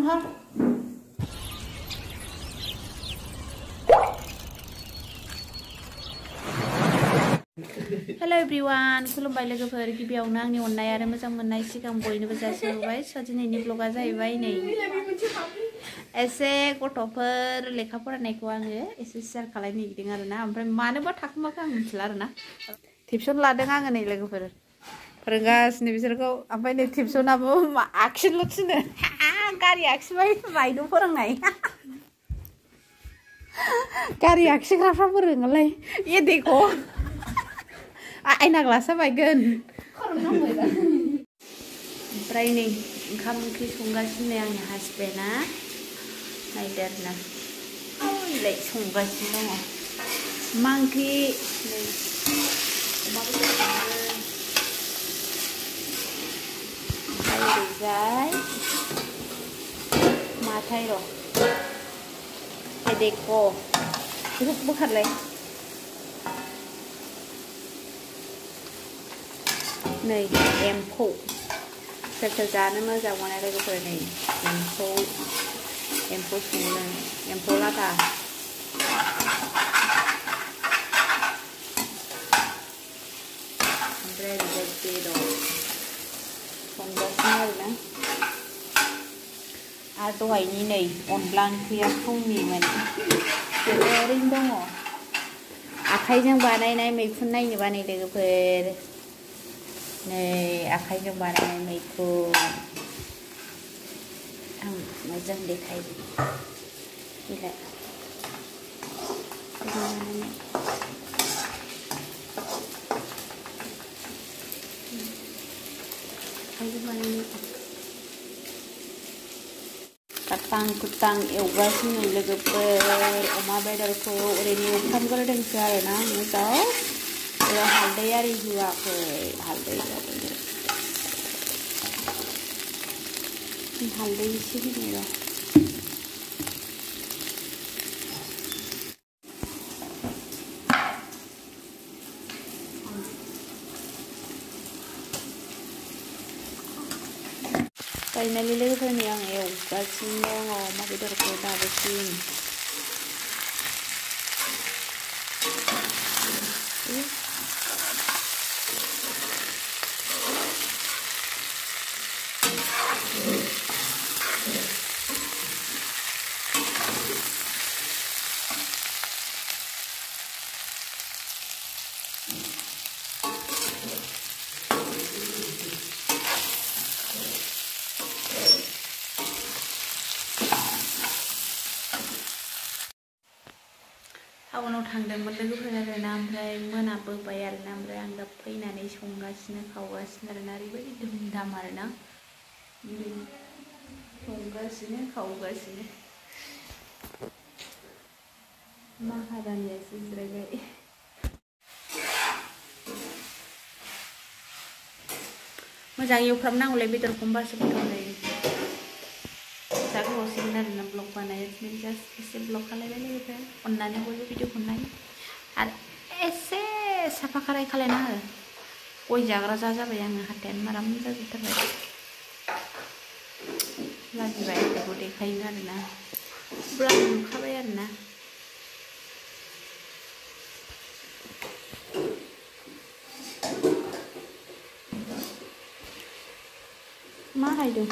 ha. Hello everyone, खुलुमबाय लोगोफोर गिबियावनो आंनि अननाय आरो मोजां मोननाय सिगां बयनोबो जासिहरबाय दिनैनि ब्लगा जाहैबाय नै एसे गथ'फोर लेखा फरायनायखौ आङो एसे शेयार खालामनो नागिरदों आरोना ओमफ्राय मानोबा थाखुमाखौ आं मिथिला आरोना टिउसन लादों आङो नै लोगोफोर फोरोंगासिनो बिसोरखौ ओमफ्राय नै टिउसनाबो आखिल' थिनो गारि आखिबाय नायदु फोरोंनाय गारि आखिग्राफ्रा फोरोङोलाय ए देखो आयना ग्लासा बायगोन ओमफ्राय नै ओंखाम ओंख्रि संगासिनो आंनि हासबेन्डआ नायदो आरोना ओइलाय संगासिनो दङ मा ओंख्रि नै अमा बेदर ओमफ्राय ओरैजाय माथाय र' देखो बेखौ बोखारलाय नै एम्फौ सोर सोर जानो मोजां मोनो लोगोफोर नै एम्फौ सङो एम्फौ लाथा ओमफ्राय ओरैजाय बेदर संगासिनो आरोना आरो दहायनि नै अनला ओंख्रिया फुंनिमोन ओरैनो दङ आखाइजों बानायनाय मैखुन नायनोबा नै लोगोफोर नै आखाइजों बानायनाय मैखुन आं मोजां देखायदो बिलाय आखाइजों बानायनाय Katang kutang एवगासिनो लोगोफोर अमा बेदरखौ ओरैनो एवफ्रामग्रोदोंसो आरोना मोजां हालदै आरि होआखै हालदै एसे होनि र' फाइनालि लोगोफोरनि आं एवगासिनो दङ अमा बेदरखौ दाबोसिम टाउनाव थांदोंमोन लोगोफोर आरोना ओमफ्राय मोनाबोबाय आरोना ओमफ्राय आं दा फैनानै संगासिनो खावगासिनो आरोना ओरैबायदि धुमधाम आरोना संगासिनो खावगासिनो माहारानियासो जिरायबाय मोजां एवफ्रामनांगौलाय बेदरखौ होमबासो गोथाव जायो जागोन आरोना ब्लग बानायगासिनो जास्ट एसे ब्लग खालायबाय लोगोफोर अननानै बयबो भिडिअखौ नाय आरो एसे साफा खाराय खालायना हो गय जाग्रा जाबाय आङो हाथायानो माराम जाजोबथारबाय लाजिबाय बेखौ देखायनो आरोना ब्लाग नुखाबाय आरोना मा हायदों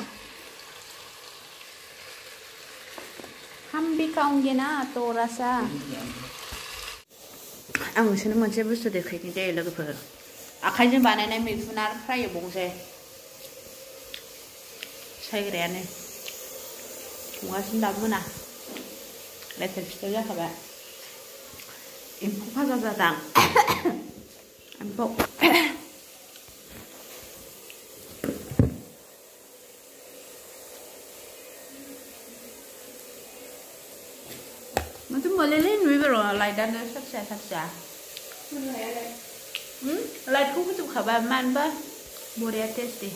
हम भी खाऊंगे ना तो रसा आं नोंसोरनो मोनसे बुस्थु देखायनि दे लोगोफोर आखाइजों बानायनाय मैखुन आरो फ्राय एवबावनोसै सायग्रायानो संगासिनो दाबो मोना लेथेर फिथर जाखाबाय एम्फौ भाजा जादां एम्फौ Nó chúng mời lên lên rồi rồi lại đang sắp xả lại cũng có chụp khả bà man ba bồ đẹp tasty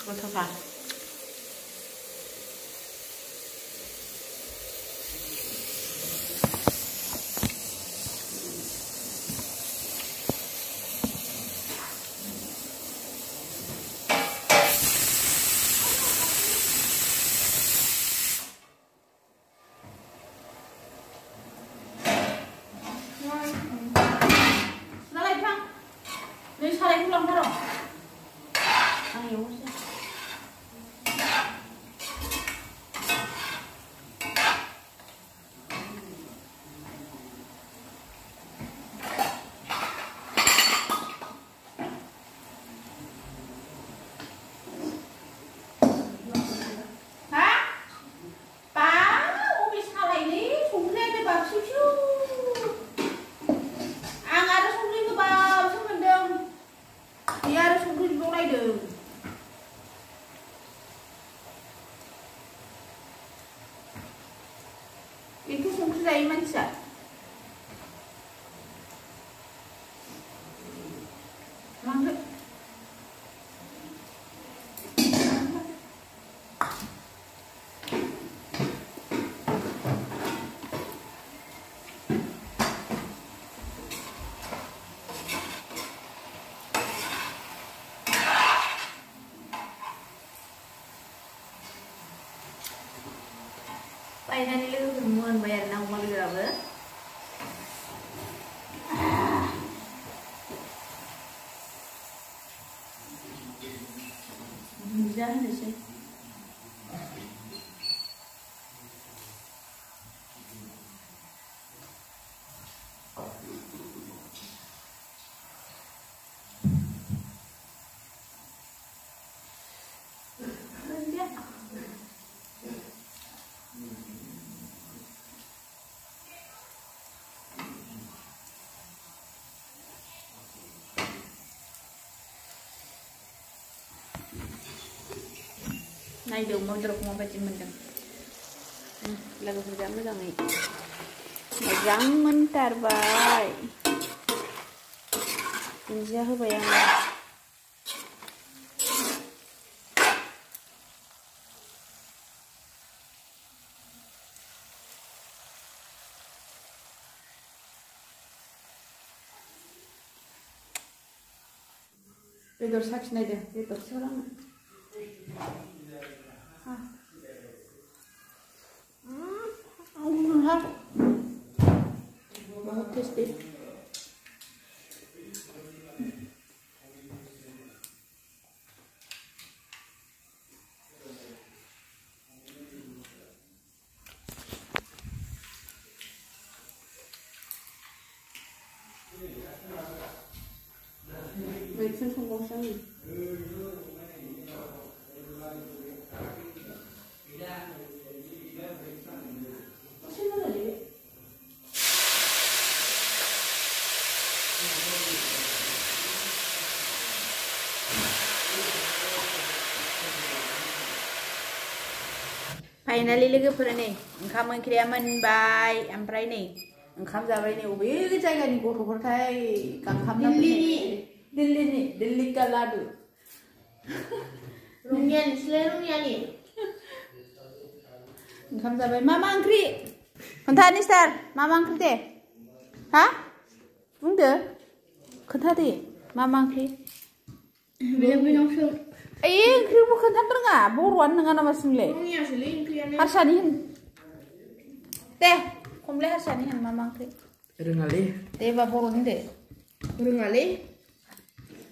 có thật à बेखौ संख्रि जायो मानसिया लांदो बायनानै लोगोफोर मोनबाय आरो ना अमा बेदराबो दुन्दिया होनोसै दुन्दिया नायदो अमा बेदरखौ माबायदि मोनदों लोगोफोरा मोजाङै मोजां मोनथारबाय दुन्दिया होबाय आङो बेदर साखिनायदो बेदरसो आङो बहुत टेस्टी मैखुन संबावसो आङो फाइनालि लोगोफोरा नै ओंखाम ओंख्रिया मोनबाय ओमफ्राय नै ओंखाम जाबाय नै अबे जायगानि गथ'फोरथाय गांखामना दिल्लीनि दिल्ली का लाडु रंगियानि सिलाय रंगियानि ओंखाम जाबाय मा ओंख्रि खोन्था निस्टार मा ओंख्रि दे हा बुंदो खोन्था दे मा ओंख्रि ए ओंख्रिखौ खोन्थानो रोङा बर'आनो नङा नामा सोंलाय हारसानि होन दे खमलाय हारसानि होन मा ओंख्रि रोङालै दे बा बर'नि दे रोङालै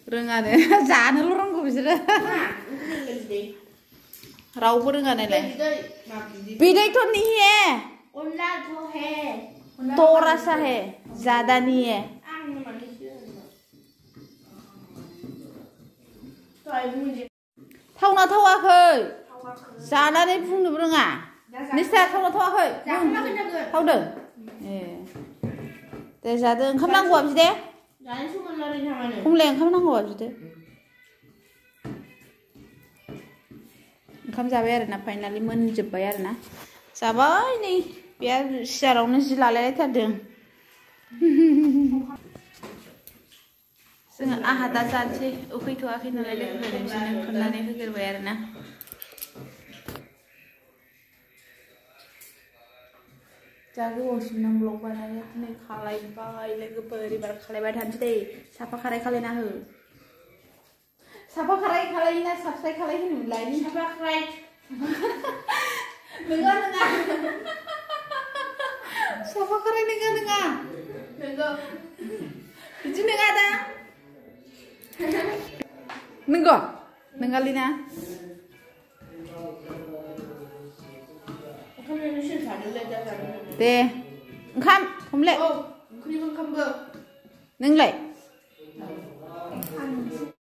रोङानो जानोल' रोंगौ बिसोरो रावबो रोङा नालाय बिदैथ' नहीं है थोड़ा सा है ज्यादा नहीं है थावना थावाखै जानानै बुंनो रोङा निस्टार थावना थावाखै थावदों ए दे जादो ओंखाम नांगौआ बिदे खमलाय ओंखाम नांगौआ बिदो ओंखाम जाबाय आरो ना फाइनालि मोनजोब्बाय आरो ना जाबाय नै बे सियारावनो जि लालायलायथारदों जोङो आहा दा जानोसै उखैथ'वाखै नालाय लोगोफोर बिसोरनो खुरनानै होग्रोबाय आरो ना जा गोबावसिम नों ब्लग बानायो दिनै खालायबाय लोगोफोर एबार खालायबाय थानोसै दे साफा खाराय खालायना हो साफा खाराय खालायना साबस्क्राइब खालाय होनोमोनलाय साफा खाराय नङा साफा खाराय नङा नंगौ बिदि नङा दा नंगौ नङालिना दे ओंखाम खमले नोंलाय